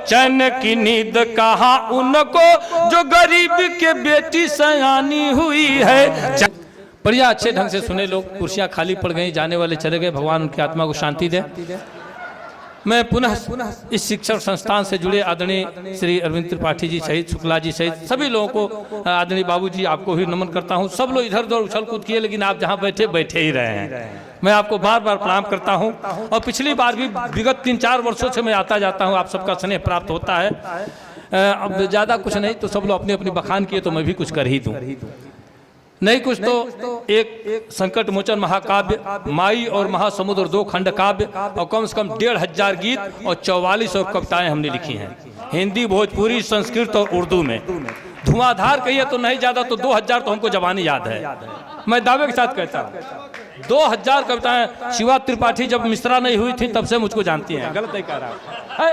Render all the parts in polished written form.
चैन की नींद कहाँ उनको जो गरीब के बेटी सयानी हुई है। बढ़िया अच्छे ढंग से सुने लोग, कुर्सियां खाली पड़ गई, जाने वाले चले गए, भगवान उनकी आत्मा को शांति दे। मैं पुनः इस शिक्षण संस्थान से जुड़े आदरणीय श्री अरविंद त्रिपाठी जी सहित शुक्ला जी सहित सभी लोगों को, आदरणीय बाबूजी आपको भी नमन करता हूं। सब लोग इधर उधर उछल कूद किए, लेकिन आप जहां बैठे बैठे ही रहे हैं। मैं आपको बार बार प्रणाम करता हूं। और पिछली बार भी विगत 3-4 वर्षों से मैं आता जाता हूं, आप सबका स्नेह प्राप्त होता है। अब ज़्यादा कुछ नहीं तो सब लोग अपनी अपनी बखान किए तो मैं भी कुछ कर ही दूँ। नहीं कुछ तो एक संकट मोचन महाकाव्य, माई और महासमुद्र 2 खंड काव्य, और कम से कम 1500 गीत और 4400 कविताएं हमने लिखी हैं, हिंदी, भोजपुरी, संस्कृत और उर्दू में। धुआंधार कहिए तो नहीं ज़्यादा तो 2000 तो हमको जबानी याद है। मैं दावे के साथ कहता हूँ 2000 कविताएं। शिवा त्रिपाठी जब मिश्रा नहीं हुई थी तब से मुझको जानती हैं। गलत नहीं कह रहा है।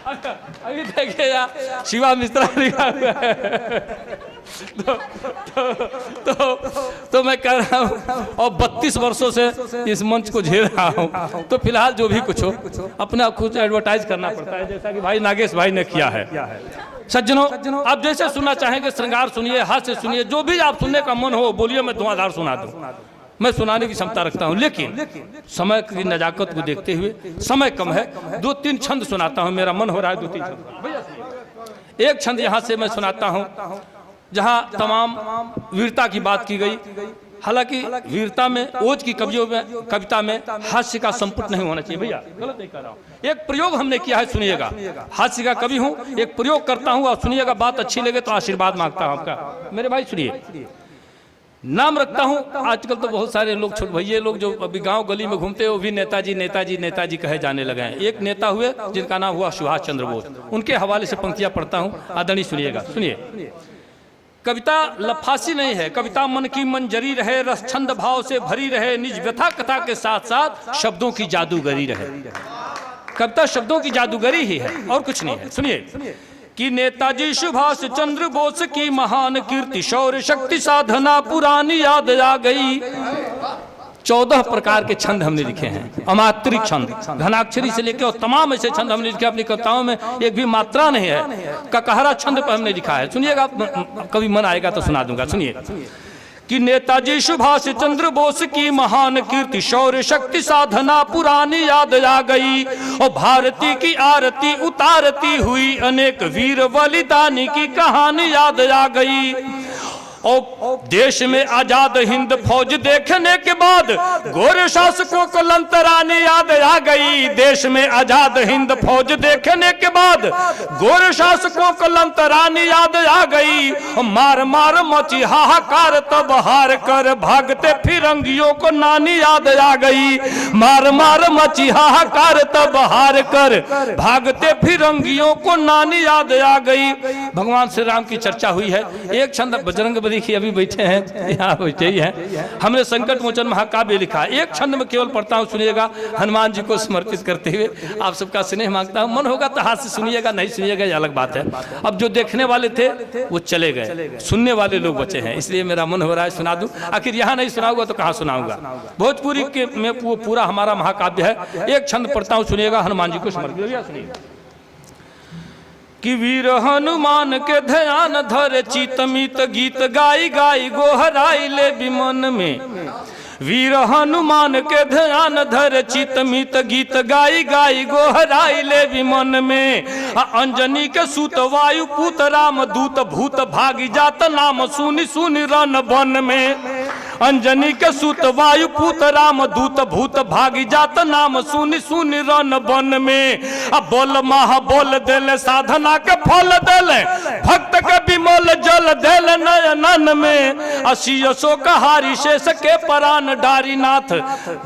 अभी देखिए यार, शिवा मिश्रा लिखा हुआ है। तो मैं कह रहा हूँ, और 32 वर्षों से इस मंच को झेल रहा हूँ, तो फिलहाल जो भी कुछ हो अपना खुद एडवर्टाइज करना पड़ता है, जैसा कि भाई नागेश भाई ने किया है। सज्जनों, आप जैसे सुनना चाहेंगे, श्रृंगार सुनिए, हास्य सुनिए, जो भी आप सुनने का मन हो बोलिए, मैं धुआंधार सुना दूँ। मैं सुनाने की क्षमता रखता हूं, लेकिन समय की नजाकत को देखते हुए, समय कम है, 2-3 छंद सुनाता हूं। मेरा मन हो रहा है 2-3 छंद। एक छंद यहां से मैं सुनाता हूं जहां तमाम वीरता की बात की गई। हालांकि वीरता में, ओज की कविता में हास्य का संपुट नहीं होना चाहिए। भैया गलत नहीं कर रहा हूं। एक प्रयोग हमने किया है, सुनिएगा। हास्य का कवि हूं, एक प्रयोग करता हूं और सुनिएगा। बात अच्छी लगे तो आशीर्वाद मांगता हूं आपका। मेरे भाई सुनिए, नाम रखता हूं। आजकल तो बहुत सारे लोग, छोटे भैया लोग जो अभी गांव गली में घूमते हैं, वो भी नेताजी नेताजी नेताजी कहे जाने लगे हैं। एक नेता हुए जिनका नाम हुआ सुभाष चंद्र बोस, उनके हवाले से पंक्तियां पढ़ता हूं, आदरणीय सुनिएगा। सुनिए, कविता लफासी नहीं है, कविता मन की मंजरी रहे, रस छंद भाव से भरी रहे, निज व्यथा कथा के साथ साथ शब्दों की जादूगरी रहे। कविता शब्दों की जादूगरी ही है और कुछ नहीं है। सुनिए कि नेताजी सुभाष चंद्र बोस की महान कीर्ति, शौर्य, शक्ति, साधना पुरानी याद आ गई। 14 प्रकार के छंद हमने लिखे हैं, अमात्रिक छंद, घनाक्षरी से लेकर और तमाम ऐसे छंद हमने लिखे। अपनी कविताओं में एक भी मात्रा नहीं है, ककहरा छंद पर हमने लिखा है। सुनिएगा, कभी मन आएगा तो सुना दूंगा। सुनिए कि नेताजी सुभाष चंद्र बोस की महान कीर्ति, शौर्य, शक्ति, साधना पुरानी याद आ गई। और भारती की आरती उतारती हुई अनेक वीर बलिदानी की कहानी याद आ गई। और देश में आजाद हिंद फौज देखने के बाद गोरे शासकों को लंतरानी याद आ गई। देश में आजाद हिंद फौज देखने के बाद गोरे शासकों को लंतरानी याद आ गई। मार मार मची हाहाकार तब हार कर भागते फिरंगियों को नानी याद आ गई। मार मार मची हाहाकार तब हार कर भागते फिरंगियों को नानी याद आ गई। भगवान श्री राम की चर्चा हुई है। एक छंद बजरंग देखिए, अभी बैठे हैं यहाँ, बैठे ही हैं। हमने संकट मोचन महाकाव्य लिखा। एक छंद में केवल पढ़ता हूँ, सुनिएगा। हनुमान जी को समर्पित करते हुए आप सबका स्नेह मांगता हूँ। मन होगा तो हाथ से सुनिएगा, नहीं सुनिएगा ये अलग बात है। अब जो देखने वाले थे वो चले गए, सुनने वाले लोग बचे हैं, इसलिए मेरा मन हो रहा है सुना दूं। आखिर यहाँ नहीं सुनाऊंगा तो कहाँ सुनाऊंगा। भोजपुरी के में वो पूरा हमारा महाकाव्य है। एक छंद पढ़ता हूँ, सुनिएगा। हनुमान जी को समर्पित। सुनिएगा कि वीर हनुमान के ध्यान धरे, चितमित गीत गाई गाई गोहराई ले विमन में। वीर हनुमान के ध्यान धर, चितमित गीत गाई गाई गोहराई ले विमन में। अंजनी के सूत वायु पूत राम दूत, भूत भागी जात नाम सुनि सुनि रन वन में। अंजनी के सूत वायु पूत राम दूत, भूत भागी जात नाम सुनि सुनि रन वन में। अब बोल महा बोल देले, साधना के फल देले, भक्त के विमल जल देले नयनन में। असियसो कहारी शेष के परान डारी नाथ,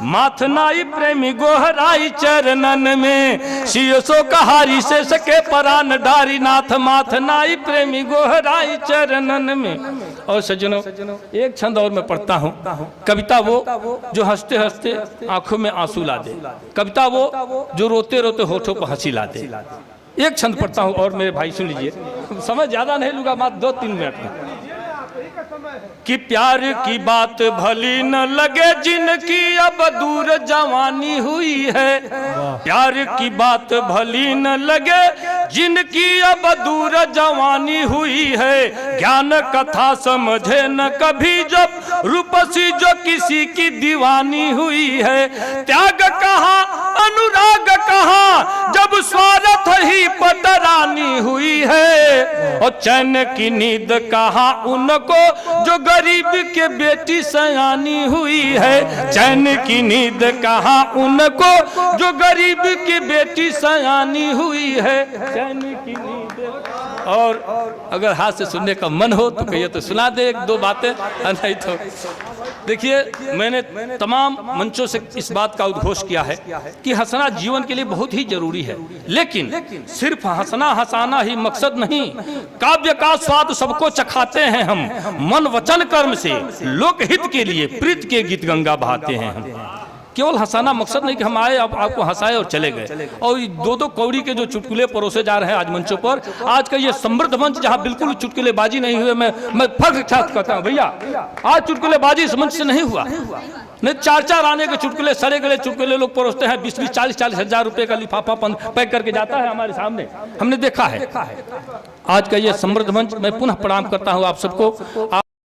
माथ नाई प्रेमी गोहराई चरणन में। सियसो कहारी शेष के परान डारी नाथ, माथ नाई प्रेमी गोहराई चरणन में। और सज्जनों, एक छंद और मैं पढ़ता हूँ। कविता वो जो हंसते हंसते आंखों में आंसू ला दे, कविता वो जो रोते रोते होठों पर हंसी ला दे। एक छंद पढ़ता हूँ और मेरे भाई सुन लीजिए, समय ज्यादा नहीं लूंगा, मात्र 2-3 मिनट में। कि प्यार की बात भली न लगे जिनकी अब दूर जवानी हुई है, प्यार की बात भली न लगे जिनकी अब दूर जवानी हुई है, ज्ञान कथा समझे न कभी जब रूपसी जो किसी की दीवानी हुई है, त्याग कहाँ अनुराग कहाँ जब स्वार्थ ही पटरानी हुई है, और चैन की नींद कहाँ उनको जो गरीब के बेटी सयानी हुई है, चैन की नींद कहाँ उनको जो गरीब की बेटी सयानी हुई है, चैन की नींद। और अगर हाथ से सुनने का मन हो तो कहिए तो सुना दे एक दो बातें, नहीं तो देखिए मैंने तमाम मंचों से इस बात का उद्घोष किया है कि हंसना जीवन के लिए बहुत ही जरूरी है, लेकिन सिर्फ हंसना हंसाना ही मकसद नहीं, काव्य का स्वाद सबको चखाते हैं हम, मन वचन कर्म से लोकहित के लिए प्रीत के गीत गंगा बहाते हैं हम। केवल हंसाना मकसद नहीं कि हम आए आपको हंसाए और चले गए। और दो दो कौड़ी के जो चुटकुले परोसे जा रहे हैं आज मंचों पर, आज का ये समृद्ध मंच जहां बिल्कुल चुटकुलेबाजी नहीं हुए, मैं फख्र करता हूं भैया, आज चुटकुलेबाजी इस मंच से नहीं हुआ। नहीं, चार चार आने के चुटकुले, सड़े गले चुटकुले लोग परोसते हैं, 20-20 40-40 हजार रुपए का लिफाफा पैक करके जाता है हमारे सामने, हमने देखा है। आज का ये समृद्ध मंच, मैं पुनः प्रणाम करता हूं आप सबको।